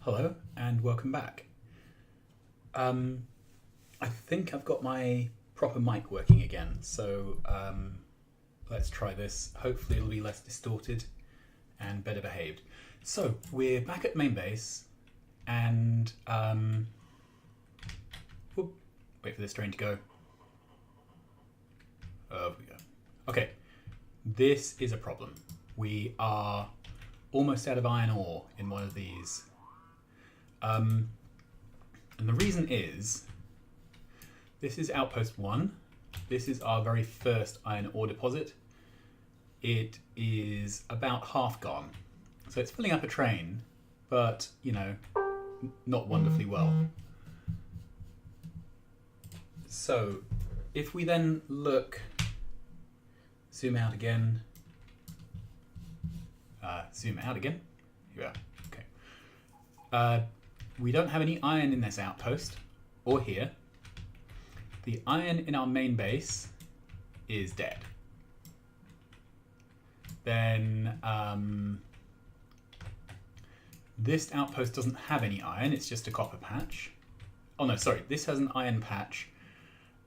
Hello and welcome back. I think I've got my proper mic working again, so let's try this. Hopefully it'll be less distorted and better behaved. So we're back at main base and wait for this train to go. Over we go. Okay, this is a problem. We are almost out of iron ore in one of these. And the reason is, this is Outpost 1. This is our very first iron ore deposit. It is about half gone. So it's filling up a train, but, you know, not wonderfully well. So if we then look, zoom out again, here we are, okay. We don't have any iron in this outpost, or here. The iron in our main base is dead. Then this outpost doesn't have any iron, it's just a copper patch. Oh no, sorry, this has an iron patch,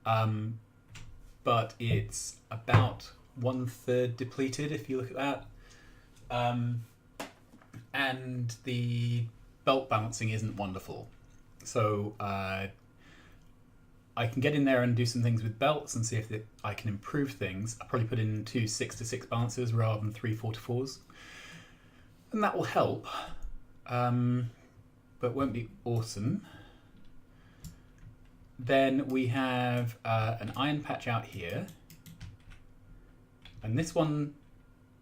but it's about 1/3 depleted if you look at that. And the belt balancing isn't wonderful. So I can get in there and do some things with belts and see if I can improve things. I'll probably put in 2 6-to-6 balancers rather than 3 4-to-4s. And that will help, but won't be awesome. Then we have an iron patch out here. And this one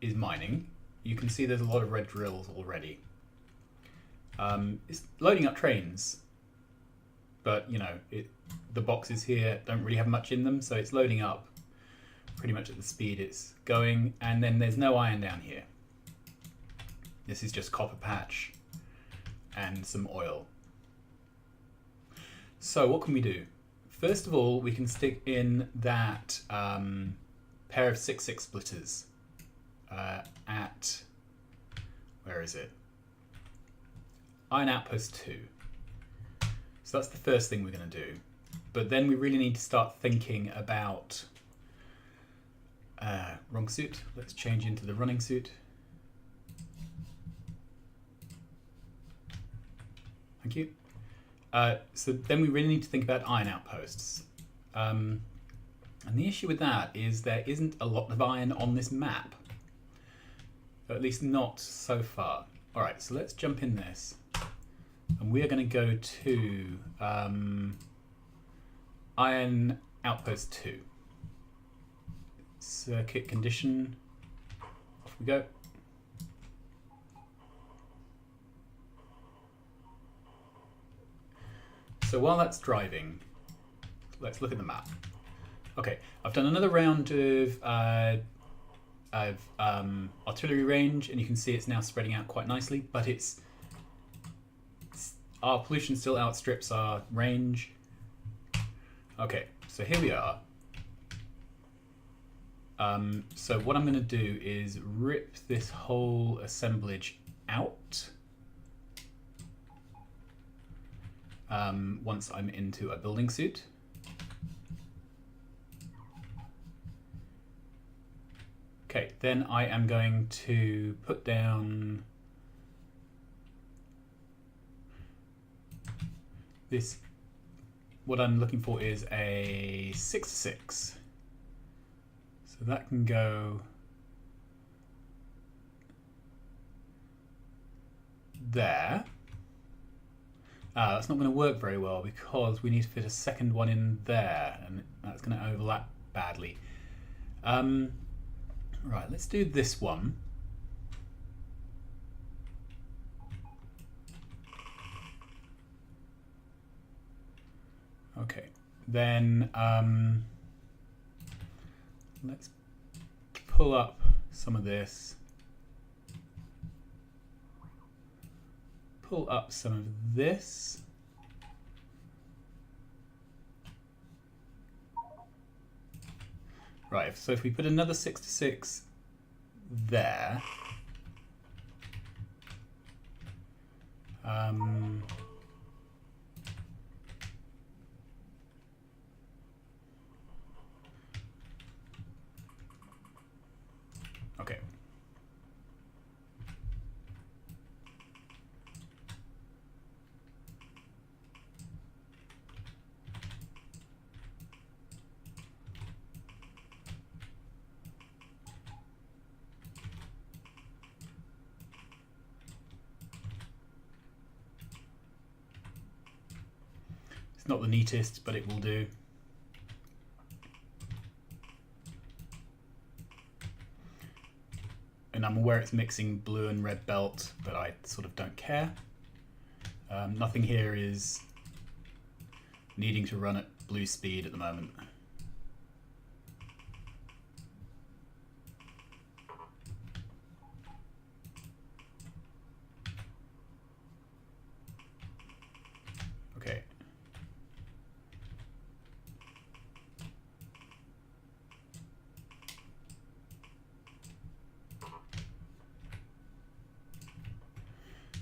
is mining. You can see there's a lot of red drills already. It's loading up trains, but you know, the boxes here don't really have much in them, so it's loading up pretty much at the speed it's going, and then there's no iron down here. This is just copper patch and some oil. So what can we do? First of all, we can stick in that pair of 6-6 splitters at, where is it? Iron Outpost 2. So that's the first thing we're going to do. But then we really need to start thinking about... wrong suit. Let's change into the running suit. Thank you. So then we really need to think about iron outposts. And the issue with that is there isn't a lot of iron on this map. At least not so far. Alright, so let's jump in this. And we are going to go to Iron Outpost 2. Circuit condition. Off we go. So while that's driving, let's look at the map. Okay, I've done another round of artillery range, and you can see it's now spreading out quite nicely, but our pollution still outstrips our range. Okay, so here we are. So what I'm going to do is rip this whole assemblage out once I'm into a building suit. Okay, then I am going to put down this. What I'm looking for is a 6-6. So that can go there. That's not going to work very well because we need to fit a second one in there, and that's going to overlap badly. Right, let's do this one. Okay, then let's pull up some of this. Pull up some of this. Right, so if we put another 6-to-6 there, Um, okay. It's not the neatest, but it will do. And I'm aware it's mixing blue and red belt, but I sort of don't care. Nothing here is needing to run at blue speed at the moment. Okay.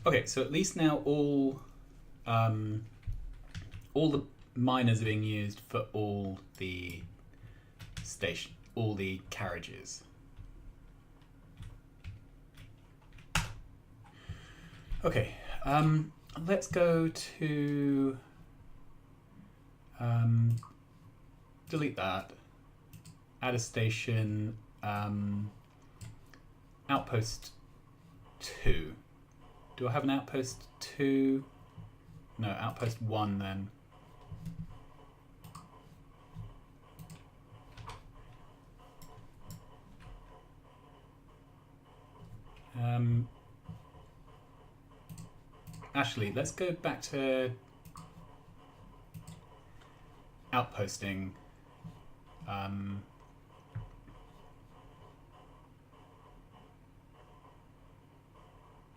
Okay, so at least now all the miners are being used for all the carriages. Okay, let's go to delete that. Add a station. Outpost 2. Do I have an outpost 2? No, outpost 1 then. Actually, let's go back to outposting.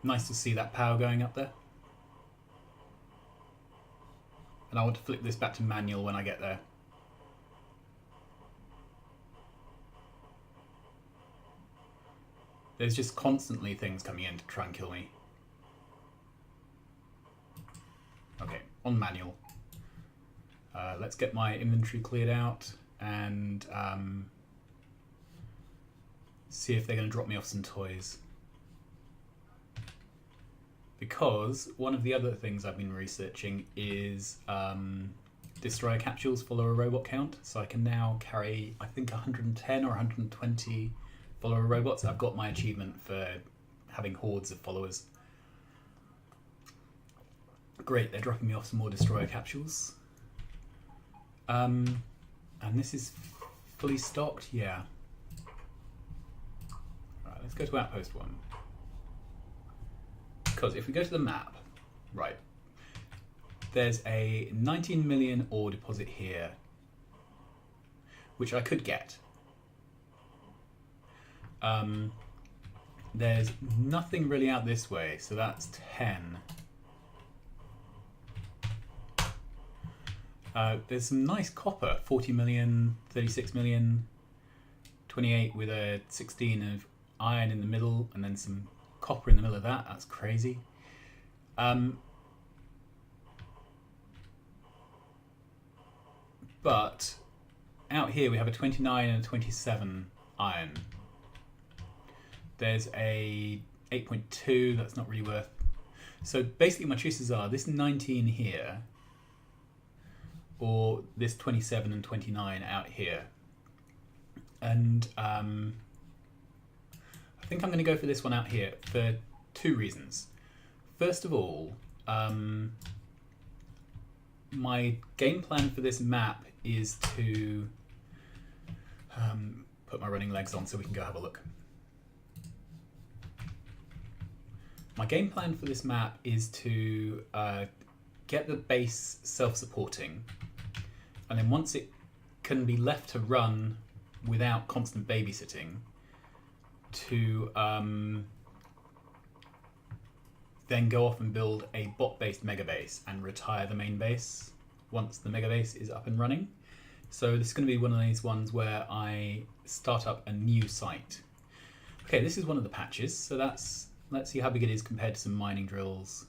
Nice to see that power going up there. And I want to flip this back to manual when I get there. There's just constantly things coming in to try and kill me. Okay, on manual. Let's get my inventory cleared out and see if they're going to drop me off some toys. Because one of the other things I've been researching is destroyer capsules follow a robot count. So I can now carry, I think, 110 or 120 follower robots. I've got my achievement for having hordes of followers. Great, they're dropping me off some more destroyer capsules. And this is fully stocked, yeah. Right, let's go to Outpost 1. Because if we go to the map, right, there's a 19 million ore deposit here, which I could get. There's nothing really out this way, so that's 10. There's some nice copper, 40 million, 36 million, 28 with a 16 of iron in the middle, and then some copper in the middle of that. That's crazy. But out here we have a 29 and a 27 iron. There's a 8.2, that's not really worth. So basically my choices are this 19 here, or this 27 and 29 out here. And I think I'm going to go for this one out here for two reasons. First of all, my game plan for this map is to put my running legs on so we can go have a look. My game plan for this map is to get the base self-supporting, and then once it can be left to run without constant babysitting, to then go off and build a bot-based mega base and retire the main base once the mega base is up and running. So this is going to be one of these ones where I start up a new site. Okay, this is one of the patches, so let's see how big it is compared to some mining drills.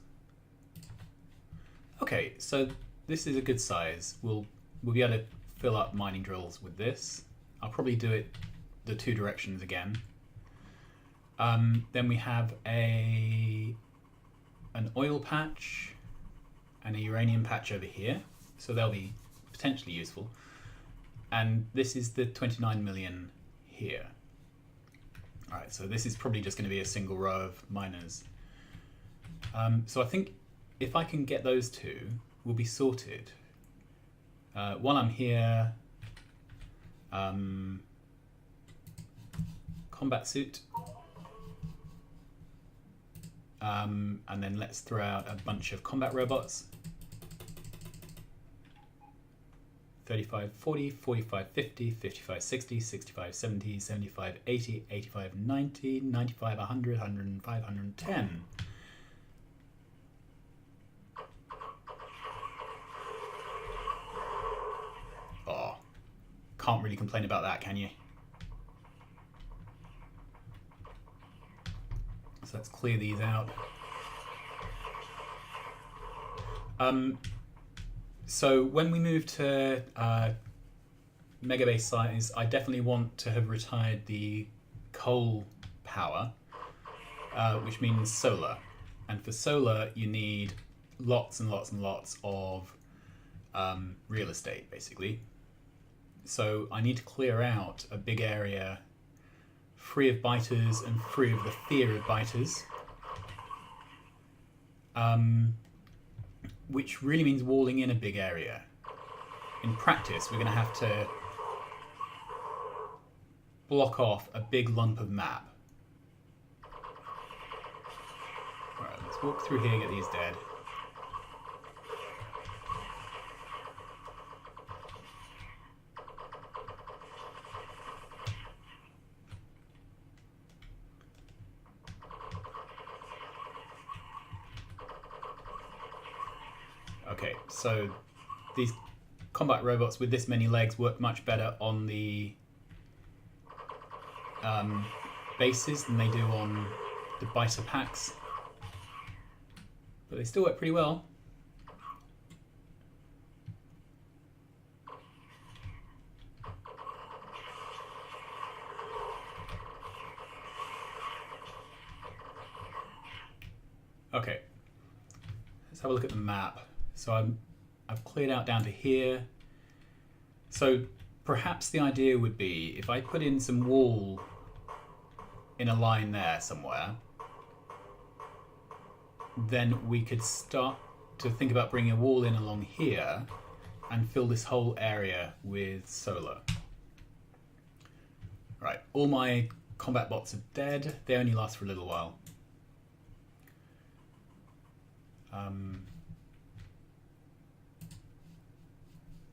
Okay, so this is a good size. We'll be able to fill up mining drills with this. I'll probably do it the two directions again. Then we have an oil patch and a uranium patch over here, so they'll be potentially useful. And this is the 29 million here. All right, so this is probably just going to be a single row of miners. So I think if I can get those two, we'll be sorted. While I'm here, combat suit. And then let's throw out a bunch of combat robots. 35, 40, 45, 50, 55, 60, 65, 70, 75, 80, 85, 90, 95, 100, 105, 110. Oh, can't really complain about that, can you? So let's clear these out. So when we move to megabase size, I definitely want to have retired the coal power, which means solar. And for solar, you need lots and lots and lots of real estate, basically. So I need to clear out a big area free of biters and free of the fear of biters. Which really means walling in a big area. In practice, we're going to have to block off a big lump of map. Alright, let's walk through here, get these dead. Okay, so these combat robots with this many legs work much better on the bases than they do on the biter packs, but they still work pretty well. Okay, let's have a look at the map. So I've cleared out down to here. So perhaps the idea would be if I put in some wall in a line there somewhere, then we could start to think about bringing a wall in along here and fill this whole area with solar. Right, all my combat bots are dead. They only last for a little while.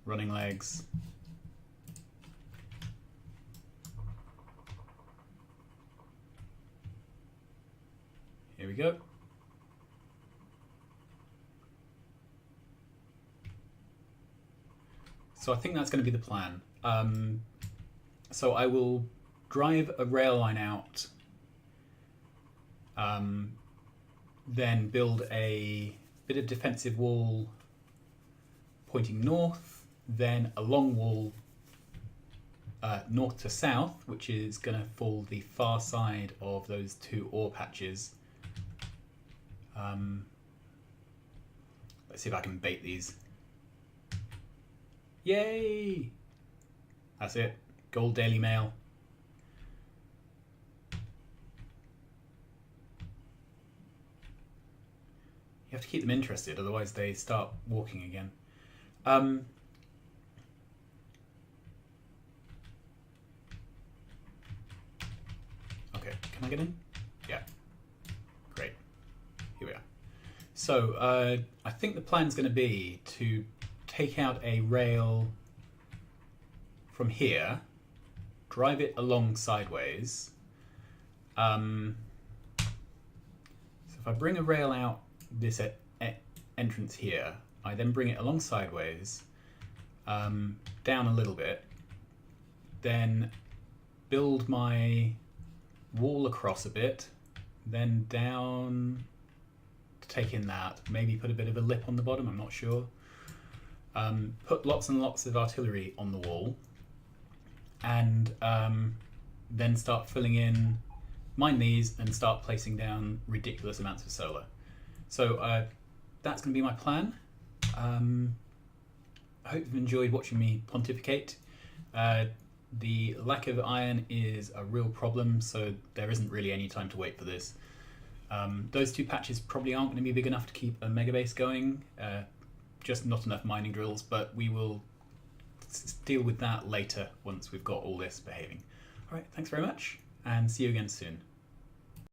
Running legs. Here we go. So I think that's going to be the plan. So I will drive a rail line out, then build a bit of defensive wall pointing north, then a long wall north to south, which is going to fall the far side of those two ore patches. Let's see if I can bait these. Yay! That's it. Gold Daily Mail. You have to keep them interested, otherwise they start walking again. Okay, can I get in? Yeah. Great. Here we are. So I think the plan's going to be to take out a rail from here, drive it along sideways. So if I bring a rail out this entrance here, I then bring it along sideways, down a little bit, then build my wall across a bit, then down to take in that. Maybe put a bit of a lip on the bottom, I'm not sure. Put lots and lots of artillery on the wall, and then start filling in, mine these, and start placing down ridiculous amounts of solar. So that's going to be my plan. I hope you've enjoyed watching me pontificate. The lack of iron is a real problem, so there isn't really any time to wait for this. Those two patches probably aren't going to be big enough to keep a mega base going, just not enough mining drills, but we will deal with that later once we've got all this behaving. Alright, thanks very much, and see you again soon.